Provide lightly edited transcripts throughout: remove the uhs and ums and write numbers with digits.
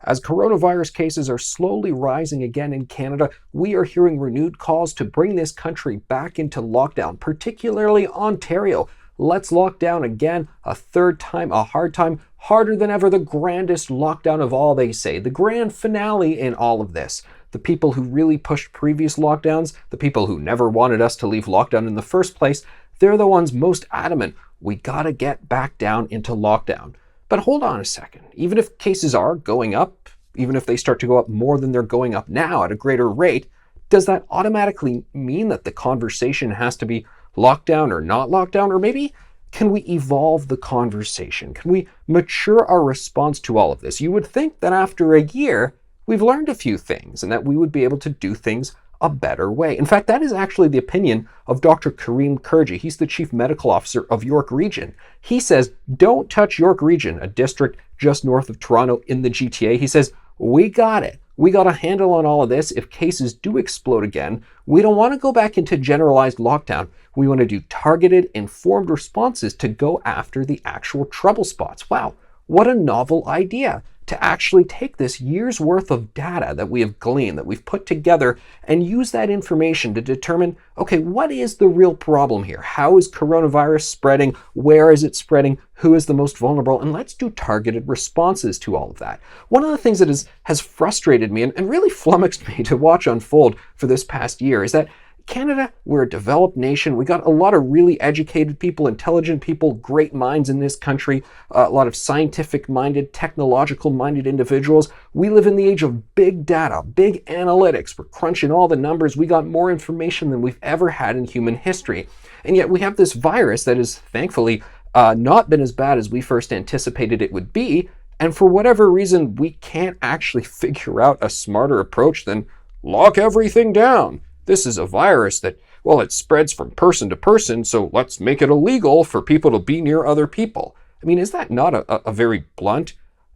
As coronavirus cases are slowly rising again in Canada, we are hearing renewed calls to bring this country back into lockdown, particularly Ontario. Let's lock down again, a third time, a hard time, harder than ever, the grandest lockdown of all, they say, the grand finale in all of this. The people who really pushed previous lockdowns, the people who never wanted us to leave lockdown in the first place, they're the ones most adamant. We gotta get back down into lockdown. But hold on a second. Even if cases are going up, even if they start to go up more than they're going up now at a greater rate, does that automatically mean that the conversation has to be lockdown or not lockdown? Or maybe can we evolve the conversation? Can we mature our response to all of this? You would think that after a year, we've learned a few things and that we would be able to do things a better way. In fact, that is actually the opinion of Dr. Karim Kurji. He's the Chief Medical Officer of York Region. He says, don't touch York Region, a district just north of Toronto in the GTA. He says, we got it. We got a handle on all of this. If cases do explode again, we don't want to go back into generalized lockdown. We want to do targeted, informed responses to go after the actual trouble spots. Wow, what a novel idea to actually take this year's worth of data that we have gleaned, that we've put together, and use that information to determine, okay, what is the real problem here? How is coronavirus spreading? Where is it spreading? Who is the most vulnerable? And let's do targeted responses to all of that. One of the things that has frustrated me and really flummoxed me to watch unfold for this past year is that Canada, we're a developed nation. We got a lot of really educated people, intelligent people, great minds in this country, a lot of scientific-minded, technological-minded individuals. We live in the age of big data, big analytics. We're crunching all the numbers. We got more information than we've ever had in human history. And yet we have this virus that has thankfully not been as bad as we first anticipated it would be. And for whatever reason, we can't actually figure out a smarter approach than lock everything down. This is a virus that, well, it spreads from person to person, so let's make it illegal for people to be near other people. I mean, is that not a very blunt,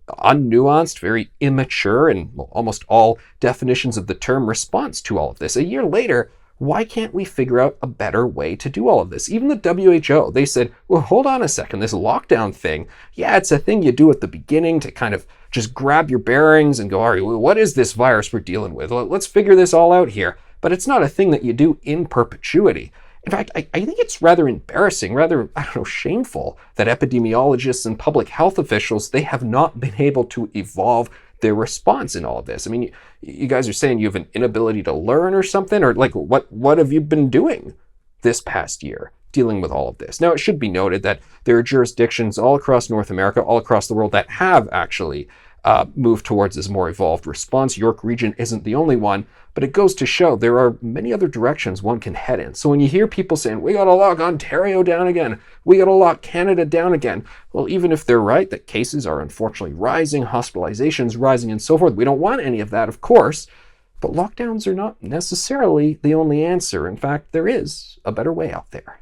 unnuanced, very immature, and almost all definitions of the term response to all of this? A year later, why can't we figure out a better way to do all of this? Even the WHO, they said, well, hold on a second, this lockdown thing, yeah, it's a thing you do at the beginning to kind of just grab your bearings and go, all right, what is this virus we're dealing with? Let's figure this all out here. But it's not a thing that you do in perpetuity. In fact, I think it's rather embarrassing, rather, shameful that epidemiologists and public health officials, they have not been able to evolve their response in all of this. I mean, you guys are saying you have an inability to learn or something, or like what have you been doing this past year dealing with all of this? Now, it should be noted that there are jurisdictions all across North America, all across the world that have actually moved towards this more evolved response. York Region isn't the only one, but it goes to show there are many other directions one can head in. So when you hear people saying, we gotta lock Ontario down again, we gotta lock Canada down again, well, even if they're right that cases are unfortunately rising, hospitalizations rising and so forth, we don't want any of that, of course, but lockdowns are not necessarily the only answer. In fact, there is a better way out there.